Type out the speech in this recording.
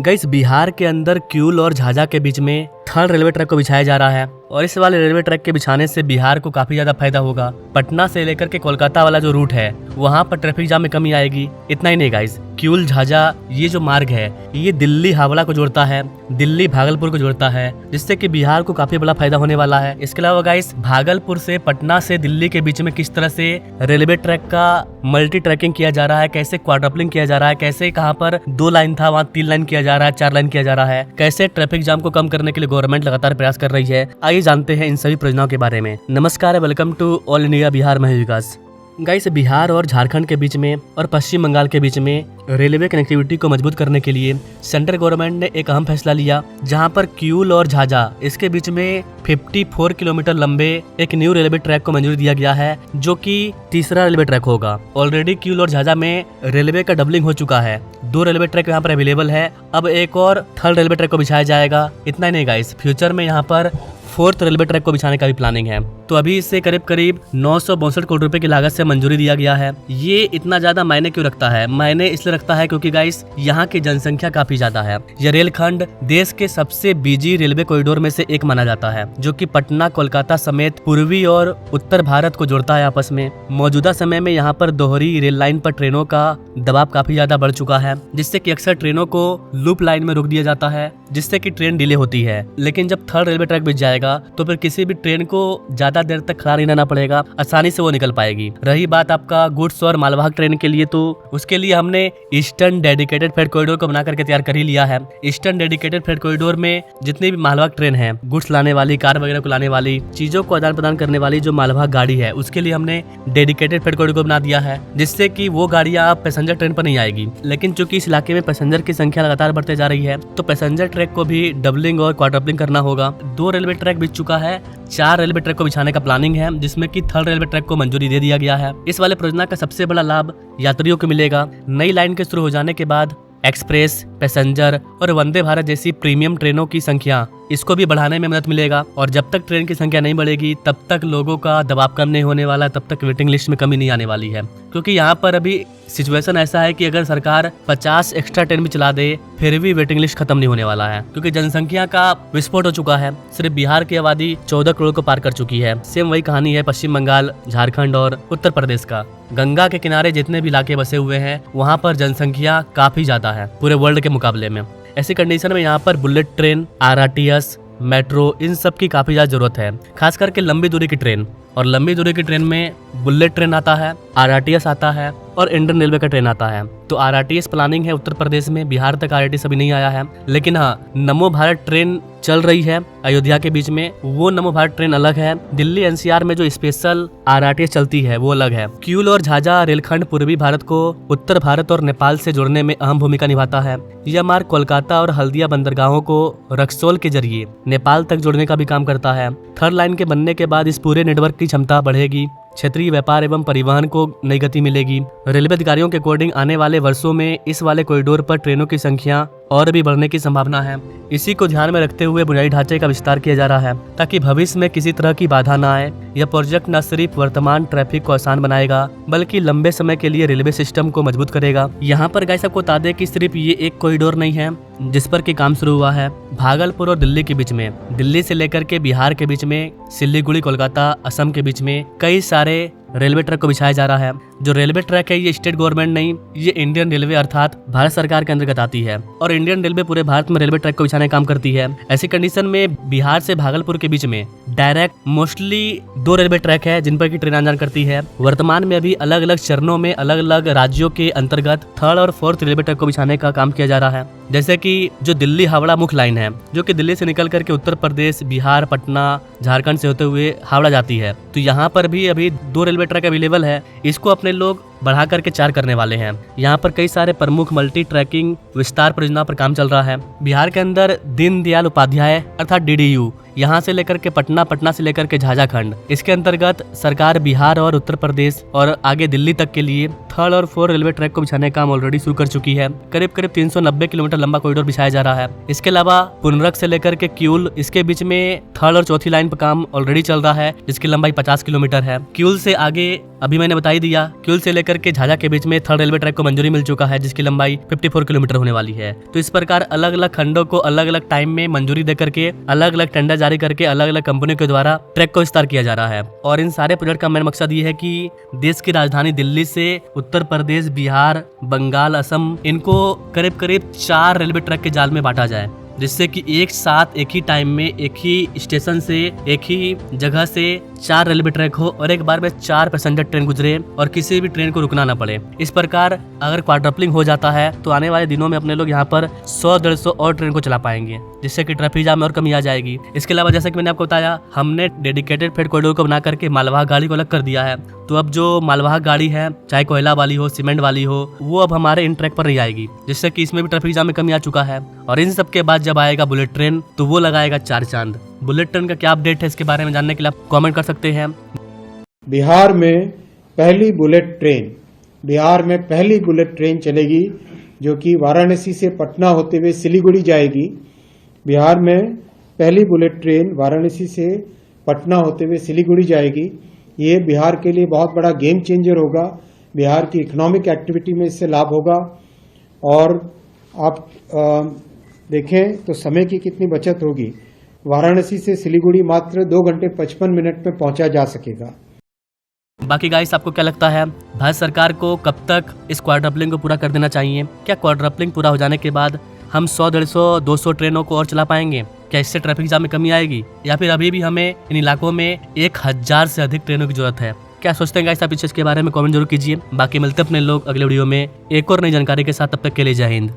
Guys Bihar के अंदर किऊल और झाझा के बीच में थर्ड रेलवे ट्रैक को बिछाया जा रहा है और इस वाले रेलवे ट्रैक के बिछाने से बिहार को काफी ज्यादा फायदा होगा। पटना से लेकर के कोलकाता वाला जो रूट है वहाँ पर ट्रैफिक जाम में कमी आएगी। इतना ही नहीं गाइस, किऊल झाझा ये जो मार्ग है ये दिल्ली हावड़ा को जोड़ता है, दिल्ली भागलपुर को जोड़ता है, जिससे कि बिहार को काफी बड़ा फायदा होने वाला है। इसके अलावा गाइस भागलपुर से पटना से दिल्ली के बीच में किस तरह से रेलवे ट्रैक का मल्टी ट्रैकिंग किया जा रहा है, कैसे क्वाड्रपलिंग किया जा रहा है, कैसे कहाँ पर 2 लाइन था वहाँ 3 लाइन किया जा रहा है, 4 लाइन किया जा रहा है, कैसे ट्रैफिक जाम को कम करने के लिए गवर्नमेंट लगातार प्रयास कर रही है। आइए जानते हैं इन सभी परियोजनाओं के बारे में। नमस्कार, welcome to all India Bihar में विकास। गाइस बिहार और झारखंड के बीच में और पश्चिम बंगाल के बीच में रेलवे कनेक्टिविटी को मजबूत करने के लिए सेंट्रल गवर्नमेंट ने एक अहम फैसला लिया, जहां पर किऊल और झाझा इसके बीच में 54 किलोमीटर लंबे एक न्यू रेलवे ट्रैक को मंजूरी दिया गया है, जो कि तीसरा रेलवे ट्रैक होगा। ऑलरेडी किऊल और झाझा में रेलवे का डबलिंग हो चुका है, 2 रेलवे ट्रैक यहाँ पर अवेलेबल है। अब एक और थर्ड रेलवे ट्रैक को बिछाया जाएगा। इतना ही नहीं गाइस, फ्यूचर में यहाँ पर 4th रेलवे ट्रैक को बिछाने का भी प्लानिंग है। तो अभी इससे करीब 962 करोड़ रुपए की लागत से मंजूरी दिया गया है। ये इतना ज्यादा मायने क्यों रखता है? मायने इसलिए रखता है क्योंकि गाइस यहाँ की जनसंख्या काफी ज्यादा है। यह रेलखंड देश के सबसे बिजी रेलवे कॉरिडोर में से एक माना जाता है, जो कि पटना, कोलकाता समेत पूर्वी और उत्तर भारत को जोड़ता है आपस में। मौजूदा समय में यहाँ पर दोहरी रेल लाइन पर ट्रेनों का दबाव काफी ज्यादा बढ़ चुका है, जिससे कि अक्सर ट्रेनों को लूप लाइन में रोक दिया जाता है, जिससे कि ट्रेन डिले होती है। लेकिन जब थर्ड रेलवे ट्रैक बिछ जाएगा तो फिर किसी भी ट्रेन को ज्यादा देर तक खड़ा नहीं रहना पड़ेगा, आसानी से वो निकल पाएगी। रही बात आपका गुड्स और मालवाहक ट्रेन के लिए, तो उसके लिए हमने ईस्टर्न डेडिकेटेड फ्रेट कॉरिडोर को बना करके तैयार कर ही लिया है। ईस्टर्न डेडिकेटेड फ्रेट कॉरिडोर में जितनी भी मालवाहक ट्रेन है, गुड्स लाने वाली, कार वगैरह को लाने वाली, चीजों को आदान प्रदान करने वाली जो मालवाहक गाड़ी है, उसके लिए हमने डेडिकेटेड फ्रेट कॉरिडोर को बना दिया है, जिससे कि वो गाड़ियां पैसेंजर ट्रेन पर नहीं आएगी। लेकिन चूंकि इस इलाके में पैसेंजर की संख्या लगातार बढ़ते जा रही है, तो पैसेंजर ट्रैक को भी डबलिंग और क्वाड्रपलिंग करना होगा। 2 रेलवे ट्रैक बिछ चुका है, 4 रेलवे ट्रैक को बिछाने का प्लानिंग है, जिसमें कि थर्ड रेलवे ट्रैक को मंजूरी दे दिया गया है। इस वाले परियोजना का सबसे बड़ा लाभ यात्रियों को मिलेगा। नई लाइन के शुरू हो जाने के बाद एक्सप्रेस, पैसेंजर और वंदे भारत जैसी प्रीमियम ट्रेनों की संख्या, इसको भी बढ़ाने में मदद मिलेगा। और जब तक ट्रेन की संख्या नहीं बढ़ेगी तब तक लोगों का दबाव कम नहीं होने वाला, तब तक वेटिंग लिस्ट में कमी नहीं आने वाली है। क्योंकि यहाँ पर अभी सिचुएशन ऐसा है कि अगर सरकार 50 एक्स्ट्रा ट्रेन भी चला दे फिर भी वेटिंग लिस्ट खत्म नहीं होने वाला है, क्योंकि जनसंख्या का विस्फोट हो चुका है। सिर्फ बिहार की आबादी 14 करोड़ को पार कर चुकी है। सेम वही कहानी है पश्चिम बंगाल, झारखंड और उत्तर प्रदेश का। गंगा के किनारे जितने भी इलाके बसे हुए हैं वहाँ पर जनसंख्या काफी ज्यादा है पूरे वर्ल्ड के मुकाबले में। ऐसी कंडीशन में यहाँ पर बुलेट ट्रेन, RRTS, मेट्रो, इन सब की काफी ज्यादा जरूरत है, खास करके लंबी दूरी की ट्रेन। और लंबी दूरी की ट्रेन में बुलेट ट्रेन आता है, RRTS आता है और इंडियन रेलवे का ट्रेन आता है। तो RRTS प्लानिंग है उत्तर प्रदेश में, बिहार तक RRTS अभी नहीं आया है। लेकिन हाँ, नमो भारत ट्रेन चल रही है अयोध्या के बीच में, वो नमो भारत ट्रेन अलग है। दिल्ली NCR में जो स्पेशल RRTS चलती है वो अलग है। किऊल और झाझा रेलखंड पूर्वी भारत को उत्तर भारत और नेपाल से जोड़ने में अहम भूमिका निभाता है। यह मार्ग कोलकाता और हल्दिया बंदरगाहों को रक्सौल के जरिए नेपाल तक जोड़ने का भी काम करता है। थर्ड लाइन के बनने के बाद इस पूरे नेटवर्क की क्षमता बढ़ेगी, क्षेत्रीय व्यापार एवं परिवहन को नई गति मिलेगी। रेलवे अधिकारियों के अकॉर्डिंग आने वाले वर्षों में इस वाले कॉरिडोर पर ट्रेनों की संख्या और भी बढ़ने की संभावना है। इसी को ध्यान में रखते हुए बुनियादी ढांचे का विस्तार किया जा रहा है, ताकि भविष्य में किसी तरह की बाधा न आए। यह प्रोजेक्ट न सिर्फ वर्तमान ट्रैफिक को आसान बनाएगा, बल्कि लंबे समय के लिए रेलवे सिस्टम को मजबूत करेगा। यहाँ पर गाइस आपको बता दें कि सिर्फ ये एक कॉरिडोर नहीं है जिस पर की काम शुरू हुआ है। भागलपुर और दिल्ली के बीच में, दिल्ली से लेकर के बिहार के बीच में, सिलीगुड़ी, कोलकाता, असम के बीच में कई सारे रेलवे ट्रैक को बिछाया जा रहा है। जो रेलवे ट्रैक है ये स्टेट गवर्नमेंट नहीं, ये इंडियन रेलवे अर्थात भारत सरकार के अंतर्गत आती है। और इंडियन रेलवे पूरे भारत में रेलवे ट्रैक को बिछाने का काम करती है। ऐसी कंडीशन में बिहार से भागलपुर के बीच में डायरेक्ट मोस्टली 2 रेलवे ट्रैक है जिन पर की ट्रेन आना करती है। वर्तमान में अभी अलग अलग चरणों में अलग अलग राज्यों के अंतर्गत 3rd और 4th रेलवे ट्रैक को बिछाने का काम किया जा रहा है। जैसे कि जो दिल्ली हावड़ा मुख्य लाइन है, जो कि दिल्ली से निकल करके उत्तर प्रदेश, बिहार, पटना, झारखंड से होते हुए हावड़ा जाती है, तो यहाँ पर भी अभी 2 रेलवे ट्रैक अवेलेबल है। इसको अपने लोग बढ़ा करके 4 करने वाले हैं। यहाँ पर कई सारे प्रमुख मल्टी ट्रैकिंग विस्तार परियोजना पर काम चल रहा है। बिहार के अंदर दीनदयाल उपाध्याय अर्थात DDU यहाँ से लेकर के पटना, पटना से लेकर के झाझाखंड। इसके अंतर्गत सरकार बिहार और उत्तर प्रदेश और आगे दिल्ली तक के लिए 3rd और 4th रेलवे ट्रैक को बिछाने का काम ऑलरेडी शुरू कर चुकी है। करीब करीब 390 किलोमीटर लंबा कॉरिडोर बिछाया जा रहा है। इसके अलावा पुनरक से लेकर के क्यूल, इसके बीच में 3rd और 4थी लाइन पर काम ऑलरेडी चल रहा है, जिसकी लंबाई 50 किलोमीटर है। क्यूल से आगे अभी मैंने बता ही दिया, क्यूल से लेकर के झाझा के बीच में 3rd रेलवे ट्रैक को मंजूरी मिल चुका है, जिसकी लंबाई 54 किलोमीटर होने वाली है। तो इस प्रकार अलग अलग खंडों को अलग अलग टाइम में मंजूरी देकर के अलग अलग टेंडर जारी करके अलग अलग कंपनियों के द्वारा ट्रैक को विस्तार किया जा रहा है। और इन सारे प्रोजेक्ट का मेन मकसद ये है कि देश की राजधानी दिल्ली से उत्तर प्रदेश, बिहार, बंगाल, असम, इनको करीब करीब 4 रेलवे ट्रैक के जाल में बांटा जाए, जिससे कि एक साथ एक ही टाइम में एक ही स्टेशन से एक ही जगह से 4 रेलवे ट्रैक हो और एक बार में 4 पैसेंजर ट्रेन गुजरे और किसी भी ट्रेन को रुकना ना पड़े। इस प्रकार अगर क्वाड्रपलिंग हो जाता है तो आने वाले दिनों में अपने लोग यहाँ पर 100-150 और ट्रेन को चला पाएंगे, जिससे कि ट्रैफिक जाम में और कमी आ जाएगी। इसके अलावा जैसा कि मैंने आपको बताया, हमने डेडिकेटेड फ्रेट कॉरिडोर को बना करके मालवाहक गाड़ी को अलग कर दिया है। तो अब जो मालवाहक गाड़ी है, चाहे कोयला वाली हो, सीमेंट वाली हो, वो अब हमारे इन ट्रैक पर नहीं आएगी, जिससे कि इसमें भी ट्रैफिक जाम में कमी आ चुका है। और इन सब के बाद जब आएगा बुलेट ट्रेन तो वो लगाएगा 4 चांद। बुलेट ट्रेन का क्या अपडेट है, इसके बारे में जानने के लिए आप कमेंट कर सकते हैं। बिहार में पहली बुलेट ट्रेन चलेगी, जो कि वाराणसी से पटना होते हुए सिलीगुड़ी जाएगी। बिहार में पहली बुलेट ट्रेन वाराणसी से पटना होते हुए सिलीगुड़ी जाएगी। ये बिहार के लिए बहुत बड़ा गेम चेंजर होगा। बिहार की इकोनॉमिक एक्टिविटी में इससे लाभ होगा। और आप देखें तो समय की कितनी बचत होगी। वाराणसी से सिलीगुड़ी मात्र 2 घंटे 55 मिनट में पहुंचा जा सकेगा। बाकी गाइस, आपको क्या लगता है, भारत सरकार को कब तक इस क्वाड्रपलिंग को पूरा कर देना चाहिए? क्या क्वाड्रपलिंग पूरा हो जाने के बाद हम 100-150-200 ट्रेनों को और चला पाएंगे? क्या इससे ट्रैफिक जाम में कमी आएगी, या फिर अभी भी हमें इन इलाकों में 1000 से अधिक ट्रेनों की जरूरत है? क्या सोचते हैं गाइस आप इस चीज के बारे में कमेंट जरूर कीजिए। बाकी मिलते हैं अपने लोग अगले वीडियो में एक और नई जानकारी के साथ। तब तक के लिए जय हिंद।